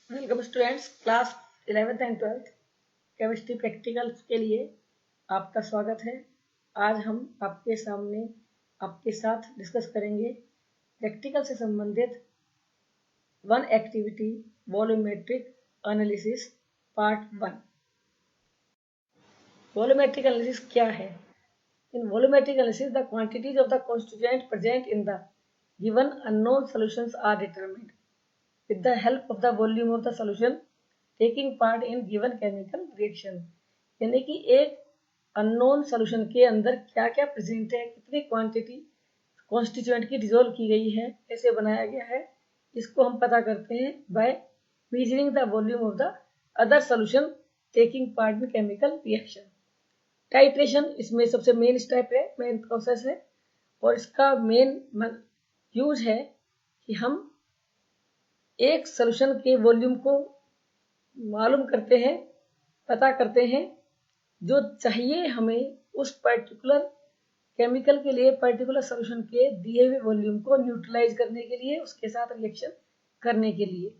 Welcome students, class 11th and 12th chemistry practicals के लिए आपका स्वागत है। आज हम आपके साथ डिस्कस करेंगे प्रैक्टिकल से संबंधित one activity volumetric analysis part 1। Volumetric analysis क्या है? In volumetric analysis the quantities of the constituent present in the given unknown solutions are determined with the help of the volume of the solution taking part in given chemical reaction। यानी कि एक unknown solution के अंदर क्या क्या present है, कितनी quantity constituent की डिजोल्व की गई है, कैसे बनाया गया है, इसको हम पता करते हैं by measuring the volume of the other solution taking part in chemical reaction. Titration इसमें सबसे मेन स्टेप है, मेन प्रोसेस है, और इसका मेन यूज है कि हम एक सॉल्यूशन के वॉल्यूम को मालूम करते हैं, पता करते हैं, जो चाहिए हमें उस पर्टिकुलर केमिकल के लिए, पर्टिकुलर सॉल्यूशन के दिए हुए वॉल्यूम को न्यूट्रलाइज करने के लिए, उसके साथ रिएक्शन करने के लिए।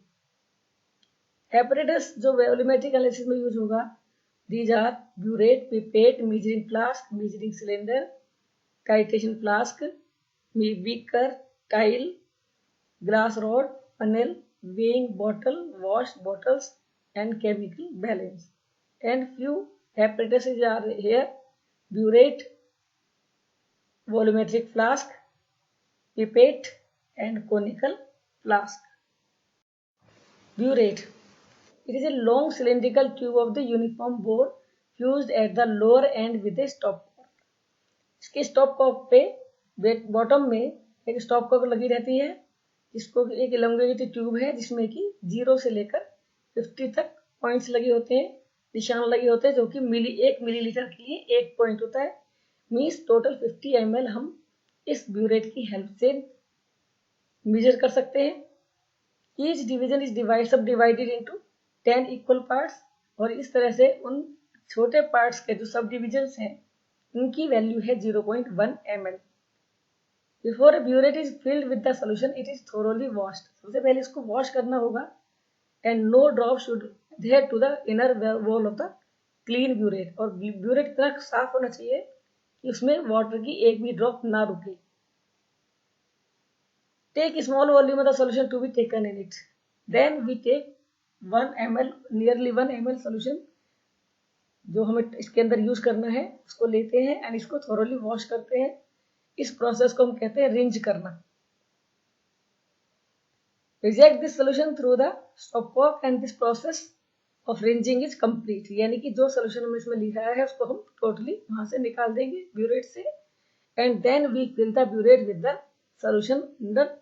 एपरेटस जो वॉल्यूमेट्रिक एनालिसिस में यूज होगा, these are burette, pipette, measuring flask, measuring cylinder, titration flask, beaker, tile, glass rod, funnel, weighing bottle, washed bottles, and chemical balance. And few apparatuses are here: burette, volumetric flask, pipette, and conical flask. Burette. It is a long cylindrical tube of the uniform bore fused at the lower end with a stopcock. इसके stopcock पे bottom में एक stopcock लगी रहती है, इसको एक elongated tube है जिसमें कि 0 से लेकर 50 तक पॉइंट्स लगे होते हैं, निशान लगे होते हैं, जो कि 1 मिलीलीटर के लिए 1 पॉइंट होता है। मीन्स टोटल 50 ml हम इस ब्यूरेट की हेल्प से मेजर कर सकते हैं। ईच डिवीजन इज सब डिवाइडेड इनटू 10 इक्वल पार्ट्स, और इस तरह से उन छोटे पार्ट्स के जो सब डिविजन्स हैं उनकी वैल्यू है 0.1 ml। Before a burette is filled with the solution, it is thoroughly washed। सबसे पहले इसको वॉश करना होगा, and no drop should adhere to the inner wall of the clean burette। और burette इतना साफ होना चाहिए कि उसमें वाटर की एक भी ड्रॉप ना रुके। Take small volume of the solution to be taken in it। Then we take 1 ml, nearly 1 ml solution जो हमें इसके अंदर यूज करना है उसको लेते हैं एंड इसको thoroughly वॉश करते हैं। इस प्रोसेस को हम कहते हैं रिंज करना। Reject this solution through the stopcock and this process of rinsing is complete. यानी कि जो सोल्यूशन हमने इसमें लिखा है उसको हम टोटली वहां से निकाल देंगे ब्यूरेट से, and then we fill the burette with the solution under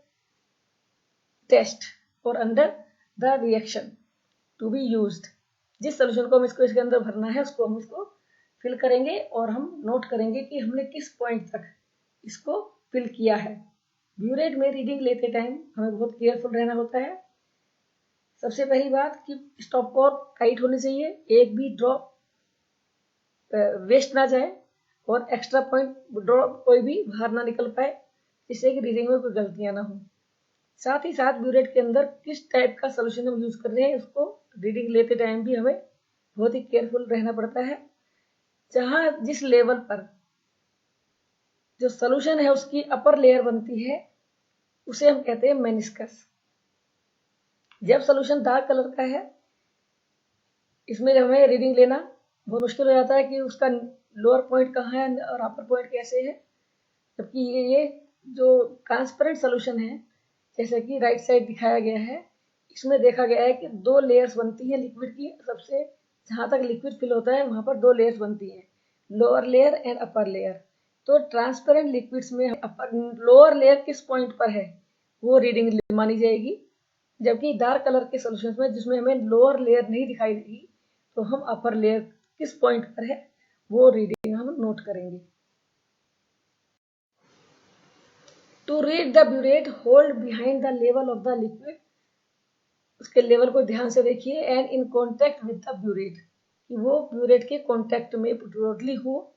test और under the reaction to be used. जिस सोल्यूशन को हम इसके अंदर भरना है उसको हम इसको फिल करेंगे और हम नोट करेंगे कि हमने किस पॉइंट तक इसको फिल किया है। ब्यूरेट में रीडिंग लेते टाइम हमें बहुत केयरफुल रहना होता है। सबसे पहली बात कि स्टॉपकॉक टाइट होनी चाहिए, एक भी ड्रॉप वेस्ट ना जाए और एक्स्ट्रा पॉइंट ड्रॉप कोई भी बाहर ना निकल पाए, जिससे कि रीडिंग में कोई गलतियां ना हो। साथ ही साथ ब्यूरेट के अंदर किस टाइप का सोल्यूशन हम यूज कर रहे हैं उसको रीडिंग लेते टाइम भी हमें बहुत ही केयरफुल रहना पड़ता है। जहां जिस लेवल पर जो सोल्यूशन है उसकी अपर लेयर बनती है उसे हम कहते हैं मेनिस्कस। जब सोल्यूशन डार्क कलर का है, इसमें हमें रीडिंग लेना बहुत मुश्किल हो जाता है कि उसका लोअर पॉइंट कहाँ है और अपर पॉइंट कैसे है। जबकि ये जो ट्रांसपेरेंट सोल्यूशन है, जैसे कि राइट साइड दिखाया गया है, इसमें देखा गया है कि 2 लेयर्स बनती है लिक्विड की। सबसे जहां तक लिक्विड फिल होता है वहां पर 2 लेयर्स बनती है, lower layer and upper layer. तो ट्रांसपेरेंट लिक्विड्स में लोअर लेयर किस पॉइंट पर है वो रीडिंग मानी जाएगी, जबकि डार्क कलर के सॉल्यूशंस में जिसमें हमें लोअर लेयर नहीं दिखाई देगी तो हम अपर लेयर किस पॉइंट पर है वो रीडिंग हम नोट करेंगे। To read the burette, hold behind the level of the liquid. उसके लेवल को ध्यान से देखिए, and in contact with the burette, कि वो ब्यूरेट के कॉन्टेक्ट में टोटली हो।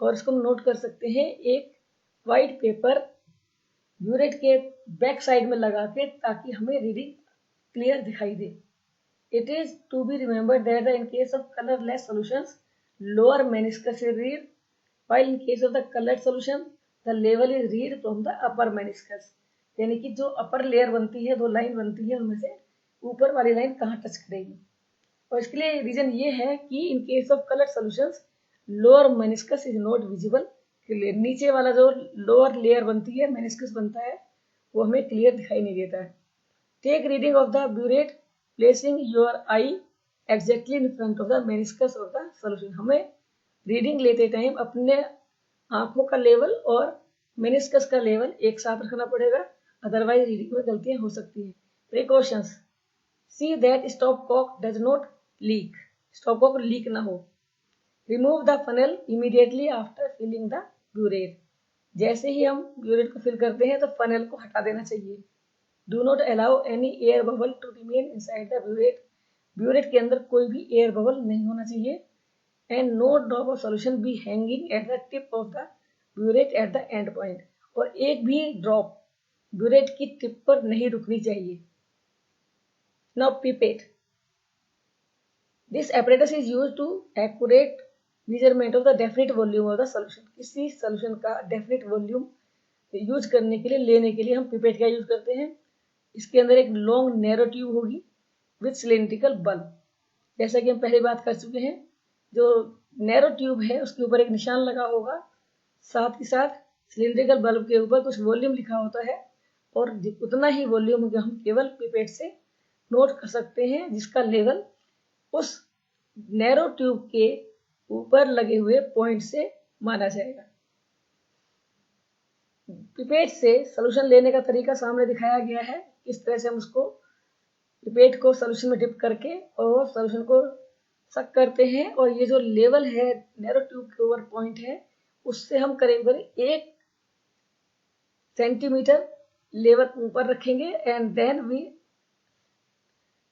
और इसको हम नोट कर सकते हैं एक व्हाइट पेपर ब्यूरेट के बैक साइड में लगा के, ताकि हमें रीडिंग क्लियर दिखाई दे। It is to be remembered that in case of colorless solutions, lower meniscus is read, while in case of the colored solution, the level is read from the upper meniscus. यानी कि जो upper layer बनती है, दो line बनती है, उनमें से ऊपर वाली लाइन कहाँ टच करेगी। और इसके लिए रीजन ये है कि in case of colour solutions lower meniscus is not visible clear. नीचे वाला जो लोअर लेयर बनती है, मेनिस्कस बनता है, वो हमें क्लियर दिखाई नहीं देता है। Take reading of the burette placing your eye exactly in front of the meniscus of the solution. हमें रीडिंग लेते टाइम अपने आंखों का लेवल और मेनिस्कस का लेवल एक साथ रखना पड़ेगा, अदरवाइज रीडिंग में गलतियां हो सकती हैं। Precautions, see that stopcock does not leak, stopcock leak ना हो। Remove the funnel immediately after filling the burette, जैसे ही हम ब्यूरेट को फिल करते हैं तो फनल को हटा देना चाहिए। Do not allow any air bubble to remain inside the burette, burette के अंदर कोई भी एयर बबल नहीं होना चाहिए। And no drop of solution be hanging at the tip of the burette at the end point, और एक भी ड्रॉप ब्यूरेट की टिप पर नहीं रुकनी चाहिए। Now pipette, this apparatus is used to accurate measurement of the definite volume of the solution। किसी solution का definite volume use करने के लिए, लेने के लिए हम पिपेट का यूज करते हैं। इसके अंदर एक लॉन्ग नैरो ट्यूब होगी विथ सिलेंड्रिकल बल्ब। जैसा कि हम पहले बात कर चुके हैं, जो नैरो ट्यूब है उसके ऊपर एक निशान लगा होगा, साथ ही साथ सिलेंड्रिकल बल्ब के ऊपर कुछ वॉल्यूम लिखा होता है, और उतना ही वॉल्यूम हम केवल पिपेट से नोट कर सकते हैं, जिसका लेवल उस नैरो ट्यूब के ऊपर लगे हुए पॉइंट से माना जाएगा। पिपेट से सॉल्यूशन लेने का तरीका सामने दिखाया गया है, किस तरह से हम उसको पिपेट को सॉल्यूशन में डिप करके और सॉल्यूशन को सक करते हैं, और ये जो लेवल है नैरो ट्यूब के ऊपर पॉइंट है, उससे हम करीब 1 सेंटीमीटर लेवल ऊपर रखेंगे। And then we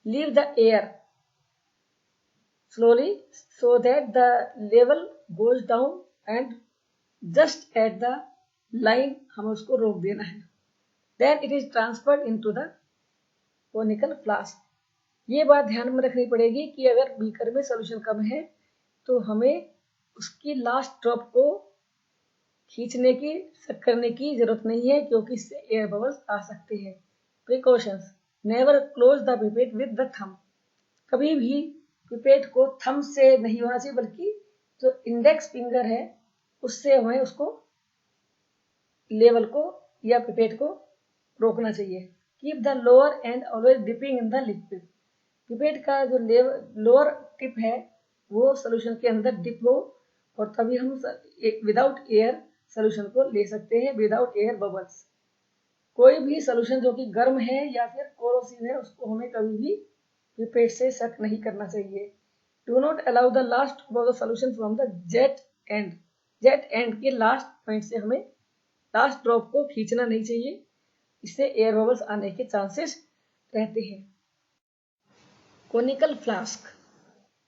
leave the air slowly so that the level goes down and just at the line हमें उसको रोक देना है। Then it is transferred into the conical flask। ये बात ध्यान में रखनी पड़ेगी कि अगर बीकर में सॉल्यूशन कम है तो हमें उसकी लास्ट ड्रॉप को खींचने की, सक करने की जरूरत नहीं है, क्योंकि इससे एयर बबल्स आ सकते हैं। Precautions, never close the pipette with the thumb, कभी भी पिपेट को थंब से नहीं होना चाहिए, बल्कि जो इंडेक्स फिंगर है उससे हमें उसको लेवल को या पिपेट को रोकना चाहिए। Keep the lower and always dipping in the liquid, pipette का जो लोअर टिप है वो सॉल्यूशन के अंदर डिप हो, और तभी हम विदाउट एयर सॉल्यूशन को ले सकते हैं, विदाउट एयर बबल्स। कोई भी सॉल्यूशन जो कि गर्म है या फिर कोरोसिव है, उसको हमें कभी भी पिपेट से सक नहीं करना चाहिए। Do not allow the last of the solution from the jet and, jet and के लास्ट पॉइंट से हमें लास्ट ड्रॉप को खींचना नहीं चाहिए, इससे एयर बबल्स आने के चांसेस रहते हैं। Conical flask,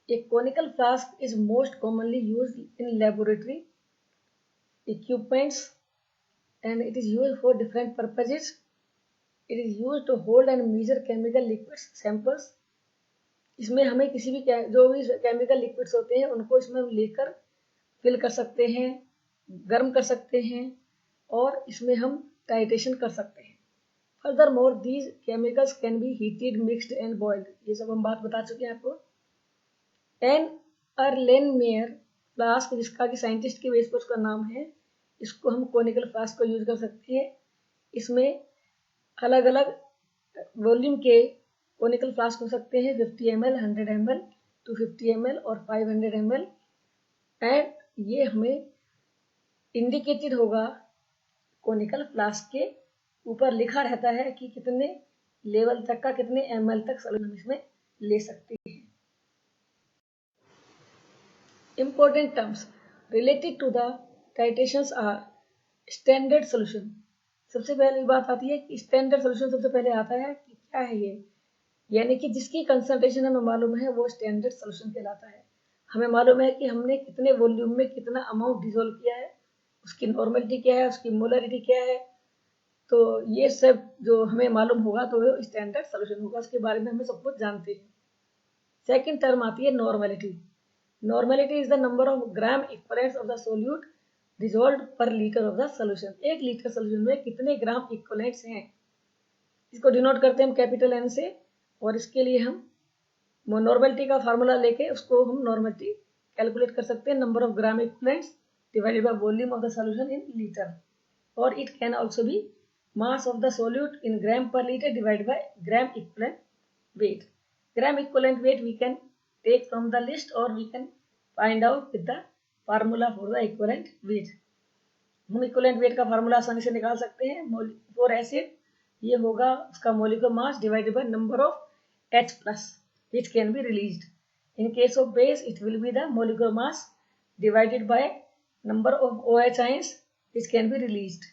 A conical flask is most commonly used in laboratory equipments and it is used for different purposes. It is used to hold and measure chemical liquids samples। इसमें हमें किसी भी जो भी केमिकल लिक्विड्स होते हैं उनको इसमें हम लेकर फिल कर सकते हैं, गर्म कर सकते हैं, और इसमें हम टाइट्रेशन कर सकते हैं। Furthermore these chemicals can be heated, mixed and boiled, ये सब हम बात बता चुके हैं आपको। एन अर्लेनमेयर फ्लास्क, जिसका कि साइंटिस्ट के बेस पर उसका नाम है, इसको हम कोनिकल फ्लास्क को यूज कर सकते हैं। इसमें अलग अलग वॉल्यूम के कोनिकल फ्लास्क हो सकते हैं, 50 ml, 100 ml, 250 ml और 500 ml। एंड ये हमें इंडिकेटेड होगा, कोनिकल फ्लास्क के ऊपर लिखा रहता है कि कितने लेवल तक का, कितने ml तक सॉल्यूशन इसमें ले सकते हैं। Important terms related to the titrations are standard solution। सबसे पहली बात आती है कि स्टैंडर्ड सॉल्यूशन सबसे पहले आता है कि क्या है ये, यानी कि जिसकी कंसंट्रेशन हमें मालूम है वो स्टैंडर्ड सॉल्यूशन कहलाता है। हमें मालूम है कि हमने कितने वॉल्यूम में कितना अमाउंट डिसोल्व किया है, उसकी नॉर्मेलिटी क्या है, उसकी मोलरिटी क्या है, तो ये सब जो हमें मालूम होगा तो वो स्टैंडर्ड सॉल्यूशन होगा, उसके बारे में हमें सब कुछ जानते हैं। सेकेंड टर्म आती है normality. Normality is the number of gram equivalents of the solute dissolve per litre of the solution. 1 litre solution में कितने ग्राम इक्वलेंट्स हैं, इसको डिनोट करते हैं हम कैपिटल एन से, और इसके लिए हम नॉर्मेलिटी का फार्मूला लेके उसको हम नॉर्मेलिटी कैलकुलेट कर सकते हैं, number of gram equivalents divided by volume of the solution in litre, और it can also be mass of the solute in gram per litre divided by gram equivalent weight. Gram equivalent weight we can take from the list or we can find out with the formula for the equivalent weight. हम equivalent weight का formula आसानी से निकाल सकते हैं। For acid ये होगा उसका molecular mass divided by number of H plus which can be released. In case of base it will be the molecular mass divided by number of OH ions which can be released.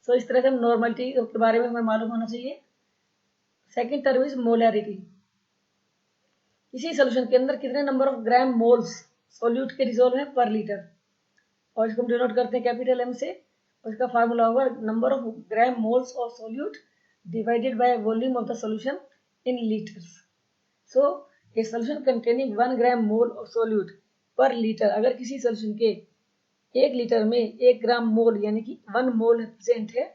So इस तरह से हम normality के बारे में हमें मालूम होना चाहिए। Second term is molarity. इसी सोल्यूशन के अंदर कितने number of gram moles solute के डिसॉल्व है पर लीटर, और इसको हम डिनोट करते हैं कैपिटल एम से, और इसका फार्मूला होगा number of gram moles of solute divided by volume of the solution in litres. So a solution containing 1 gram mole of solute पर लीटर, अगर किसी सोल्यूशन के 1 लीटर में 1 ग्राम मोल यानी कि 1 मोल प्रेजेंट है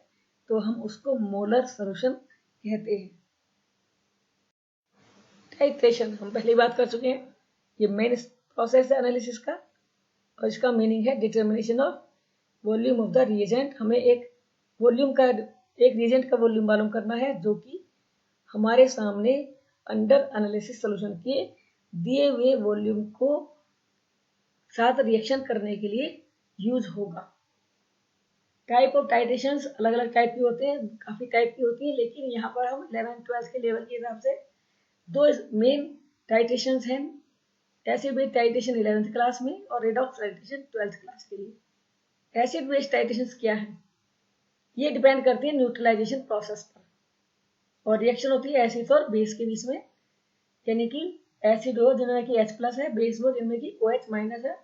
तो हम उसको मोलर सोल्यूशन कहते हैं। टाइट्रेशन हम पहले बात कर चुके हैं, ये मेन प्रोसेस है एनालिसिस का, और इसका मीनिंग है determination of volume of the reagent. हमें एक रिएजेंट का वॉल्यूम मालूम करना है जो कि हमारे सामने अंडर एनालिसिस सॉल्यूशन के दिए हुए वॉल्यूम को साथ रिएक्शन करने के लिए यूज होगा। टाइप ऑफ टाइट्रेशंस अलग अलग टाइप की होते हैं, काफी टाइप की होती है, लेकिन यहाँ पर हम 11-12 के लेवल के हिसाब से 2 मेन टाइट्रेशंस हैं। Acid base titration 11th class में और रेडॉक्स टाइट्रेशन 12th क्लास के लिए। एसिड बेस टाइट्रेशंस क्या है, ये डिपेंड करती है न्यूट्रलाइजेशन प्रोसेस पर, और रिएक्शन होती है एसिड और बेस के बीच में, यानी कि एसिड वो जिनमें कि H प्लस है, बेस वो जिनमें कि OH माइनस है।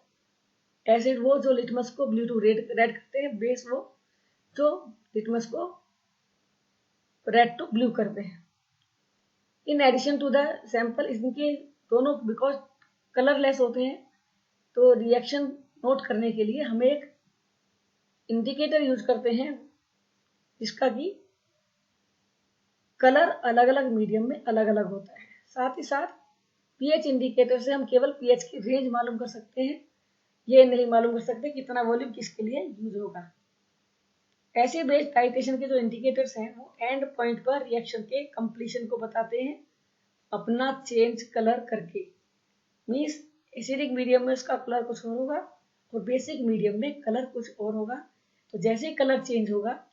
एसिड वो जो लिटमस को ब्लू टू रेड करते हैं, बेस वो जो लिटमस को रेड टू ब्लू करते हैं। In addition to the sample, इनके दोनों बिकॉज कलरलेस होते हैं, तो रिएक्शन नोट करने के लिए हम एक इंडिकेटर यूज करते हैं जिसका कि कलर अलग अलग मीडियम में अलग अलग होता है। साथ ही साथ पीएच इंडिकेटर से हम केवल पीएच की रेंज मालूम कर सकते हैं, ये नहीं मालूम कर सकते कितना वॉल्यूम किसके लिए यूज होगा। एसिड बेस टाइट्रेशन के जो इंडिकेटर्स हैं वो एंड पॉइंट पर रिएक्शन के कंप्लीशन को बताते हैं अपना चेंज कलर करके। मींस एसिडिक मीडियम में उसका कलर कुछ और होगा और बेसिक मीडियम में कलर कुछ और होगा, तो जैसे ही कलर चेंज होगा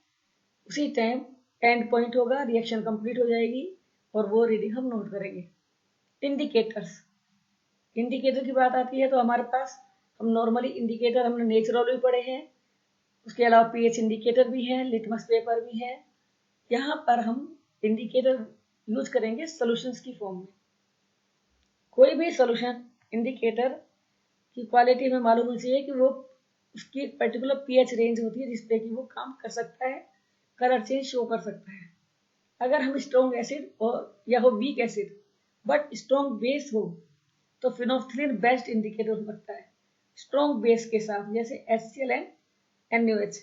उसी टाइम एंड पॉइंट होगा, रिएक्शन कंप्लीट हो जाएगी और वो रीडिंग हम नोट करेंगे। इंडिकेटर की बात आती है तो हमारे पास हम नॉर्मली इंडिकेटर हमने नेचुरल भी पढ़े हैं, उसके अलावा पीएच इंडिकेटर भी है, लिटमस पेपर भी है। यहाँ पर हम इंडिकेटर यूज करेंगे सॉल्यूशंस की फॉर्म में। कोई भी सॉल्यूशन इंडिकेटर की क्वालिटी में मालूम होनी चाहिए कि वो उसकी एक पर्टिकुलर पीएच रेंज होती है जिसपे कि वो काम कर सकता है, कलर चेंज शो कर सकता है। अगर हम स्ट्रॉन्ग एसिड या हो weak acid but strong base हो तो फिनोल्फ्थालीन बेस्ट इंडिकेटर हो सकता है स्ट्रॉन्ग बेस के साथ, जैसे HCl एंड NaOH,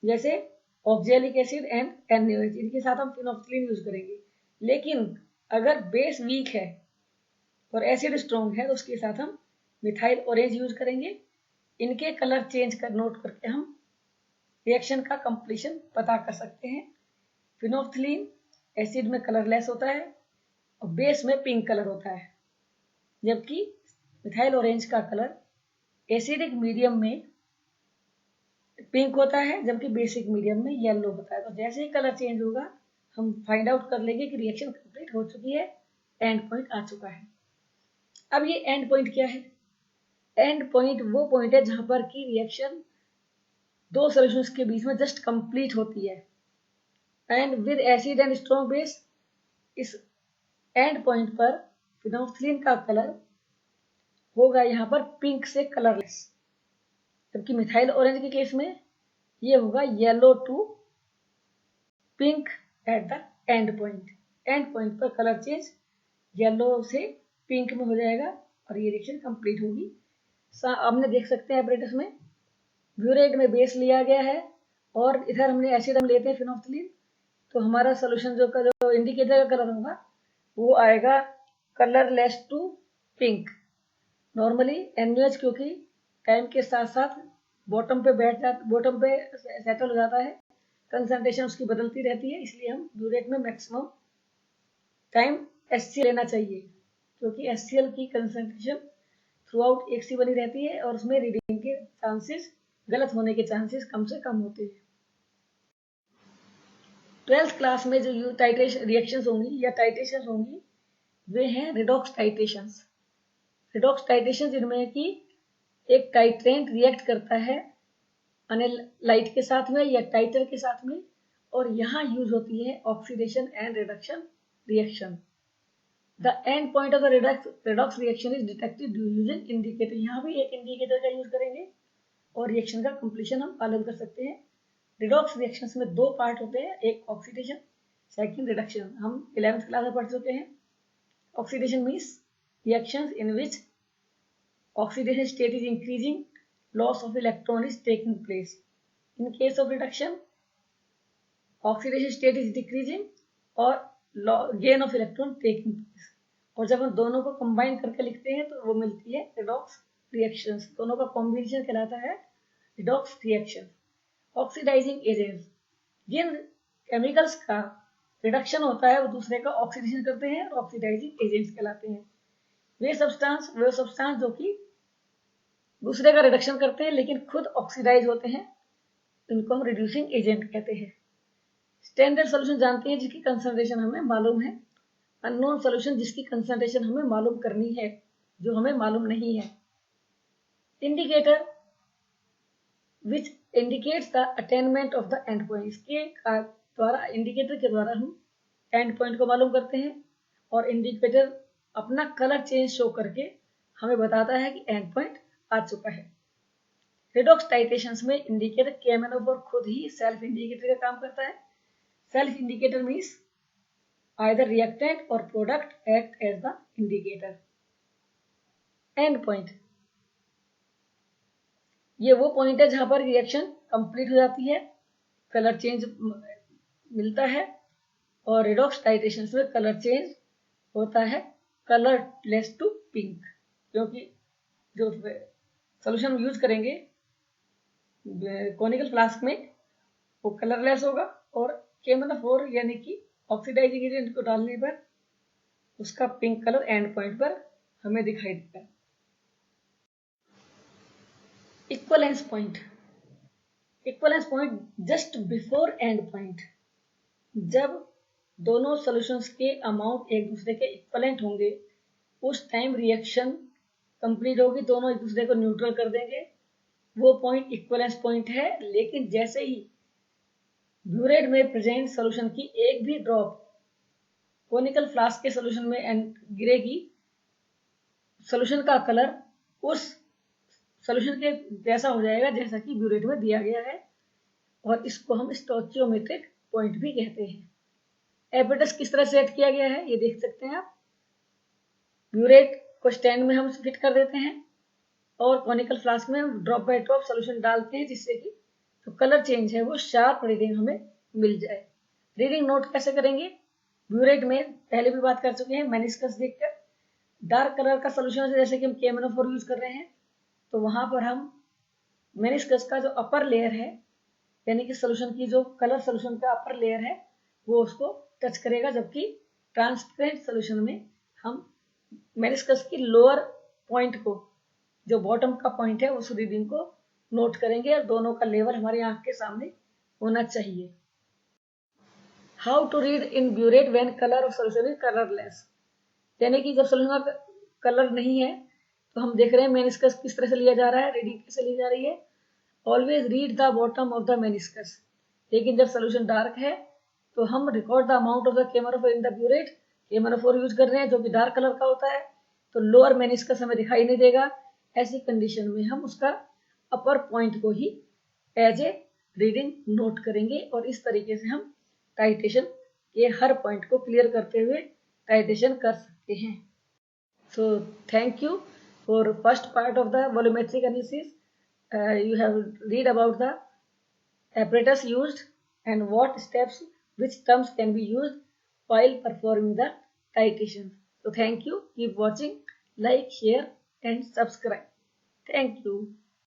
जैसे ऑक्जेलिक एसिड एंड NaOH, इनके साथ हम फिनोल्फ्थालीन यूज करेंगे। लेकिन अगर बेस वीक है और एसिड स्ट्रॉन्ग है तो उसके साथ हम मिथाइल ऑरेंज यूज करेंगे। इनके कलर चेंज कर नोट करके हम रिएक्शन का कंप्लीशन पता कर सकते हैं। फिनोल्फ्थालीन एसिड में कलरलेस होता है और बेस में पिंक कलर होता है, जबकि मिथाइल ऑरेंज का कलर एसिडिक मीडियम में पिंक होता है जबकि बेसिक मीडियम में येलो होता है। तो जैसे ही कलर चेंज होगा हम फाइंड आउट कर लेंगे कि रिएक्शन कंप्लीट हो चुकी है, एंड पॉइंट आ चुका है। अब ये एंड पॉइंट क्या है? एंड पॉइंट वो पॉइंट है जहां पर की रिएक्शन 2 सॉल्यूशंस के बीच में जस्ट कंप्लीट होती है, and with acid and strong base इस एंड पॉइंट पर फिनोल्फ्थालीन का कलर होगा यहाँ पर पिंक से कलरलेस, जबकि मिथाइल ऑरेंज के केस में ये होगा yellow to pink at the end point. End point पर कलर चेंज येलो से पिंक में हो जाएगा और ये रिएक्शन कंप्लीट होगी। हमने देख सकते हैं एपरेटस में ब्यूरेट में बेस लिया गया है और इधर हमने एसिड हम लेते हैं फिनोल्फ्थालीन, तो हमारा सोल्यूशन जो इंडिकेटर का कलर होगा वो आएगा colourless to pink. Normally NaOH क्योंकि टाइम के साथ साथ बॉटम पे सेटल हो जाता है, कंसंट्रेशन उसकी बदलती रहती है, इसलिए हम ब्यूरेट में मैक्सिमम टाइम HCl लेना चाहिए क्योंकि HCl की कंसंट्रेशन थ्रू आउट एक सी बनी रहती है और उसमें रीडिंग के चांसेस, गलत होने के चांसेस कम से कम होते हैं। 12th क्लास में जो टाइट्रेशन रिएक्शंस होंगी या टाइट्रेशंस होंगी वे हैं रिडॉक्स टाइट्रेशंस। रिडॉक्स टाइट्रेशन जिनमें कि एक टाइट्रेंट रिएक्ट करता है अनलाइट के साथ में या टाइटर के साथ में, और यहाँ यूज होती है oxidation and reduction reaction. The end point of the redox reaction is detected using indicator. यहाँ भी एक इंडिकेटर का यूज करेंगे और रिएक्शन का कंप्लीशन हम मालूम कर सकते हैं। रिडॉक्स रिएक्शंस में दो पार्ट होते हैं, एक ऑक्सीडेशन, सेकंड रिडक्शन। हम 11th क्लास में पढ़ चुके हैं। Oxidation means reactions in which oxidation state is increasing, loss of electron is taking place. In case of reduction, oxidation state is decreasing और gain of electron taking place. और जब हम दोनों को कंबाइन करके लिखते हैं तो वो मिलती है रिडॉक्स रिएक्शंस। दोनों का कॉम्बिनेशन कहलाता है रिडॉक्स रिएक्शन। ऑक्सीडाइजिंग एजेंट्स, जिन केमिकल्स का रिडक्शन होता है वो दूसरे का ऑक्सीडेशन करते हैं और ऑक्सीडाइजिंग एजेंट्स कहलाते हैं। वे सब्सटेंस जो कि दूसरे का रिडक्शन करते हैं लेकिन खुद ऑक्सीडाइज होते हैं, इनको हम रिड्यूसिंग एजेंट कहते हैं। स्टैंडर्ड सॉल्यूशन जानते हैं जिसकी कंसंट्रेशन हमें मालूम है, अननोन सॉल्यूशन जिसकी कंसंट्रेशन हमें मालूम करनी है, जो हमें मालूम नहीं है। Indicator which indicates the attainment of the end point, इसके द्वारा इंडिकेटर के द्वारा हम एंड पॉइंट को मालूम करते हैं और इंडिकेटर अपना कलर चेंज शो करके हमें बताता है कि एंड पॉइंट आ चुका है। रिडॉक्स टाइट्रेशंस में इंडिकेटर KMnO4 खुद ही सेल्फ इंडिकेटर का काम करता है। Self indicator means either reactant और product act as the indicator. End point, ये वो पॉइंट है जहां पर रिएक्शन कंप्लीट हो जाती है, कलर चेंज मिलता है, और रिडॉक्स टाइट्रेशंस में कलर चेंज होता है कलरलेस टू पिंक, क्योंकि जो सोल्यूशन यूज करेंगे कॉनिकल फ्लास्क में वो कलरलेस होगा और KMnO4 यानी कि ऑक्सीडाइजिंग एजेंट को डालने पर उसका पिंक कलर एंड पॉइंट पर हमें दिखाई देता है। Equivalence point, equivalence point just before and point, जब दोनों सॉल्यूशंस के अमाउंट एक दूसरे के इक्वलेंट होंगे उस टाइम रिएक्शन कंप्लीट होगी, दोनों एक दूसरे को न्यूट्रल कर देंगे, वो पॉइंट इक्वलेंस पॉइंट है। लेकिन जैसे ही ब्यूरेट में प्रेजेंट सॉल्यूशन की एक भी ड्रॉप कोनिकल फ्लास्क के सॉल्यूशन में गिरेगी, सॉल्यूशन का कलर उस सॉल्यूशन के जैसा हो जाएगा जैसा कि ब्यूरेट में दिया गया है, और इसको हम स्टोचियोमेट्रिक पॉइंट भी कहते हैं। एपरेटस किस तरह सेट किया गया है ये देख सकते हैं आप। ब्यूरेट को स्टैंड में हम फिट कर देते हैं और कॉनिकल फ्लास्क में हम ड्रॉप बाय ड्रॉप सॉल्यूशन डालते हैं जिससे कि जो कलर चेंज है वो शार्प रीडिंग हमें मिल जाए। रीडिंग नोट कैसे करेंगे? ब्यूरेट में पहले भी बात कर चुके हैं, मेनिस्कस देखकर डार्क कलर का सॉल्यूशन जैसे कि हम KMnO4 यूज कर रहे हैं तो वहां पर हम मेनिस्कस का जो अपर लेयर है यानी कि सॉल्यूशन की जो कलर सॉल्यूशन का अपर लेयर है वो उसको टच करेगा, जबकि ट्रांसपेरेंट सॉल्यूशन में हम मेनिस्कस की लोअर पॉइंट को, जो बॉटम का पॉइंट है, उस रीडिंग को नोट करेंगे और दोनों का लेवल हमारी आंख के सामने होना चाहिए। How to read in burette when colour of solution is colourless, यानी कि जब सॉल्यूशन का कलर नहीं है तो हम देख रहे हैं मेनिस्कस किस तरह से लिया जा रहा है, रीडिंग कैसे ली जा रही है। Always read the bottom of the meniscus, लेकिन जब सॉल्यूशन डार्क है तो हम record the amount of the KMnO4 in the burette. KMnO4 use कर रहे हैं जो कि डार्क कलर का होता है तो लोअर मेनिस्कस हमें दिखाई नहीं देगा। ऐसी कंडीशन में हम उसका अपर पॉइंट को ही एज ए रीडिंग नोट करेंगे और इस तरीके से हम टाइट्रेशन के हर पॉइंट को क्लियर करते हुए टाइट्रेशन कर सकते हैं। So thank you for first part of the volumetric analysis. You have read about the apparatus used and what steps, which terms can be used while performing the titration. So thank you. Keep watching, like, share and subscribe. Thank you.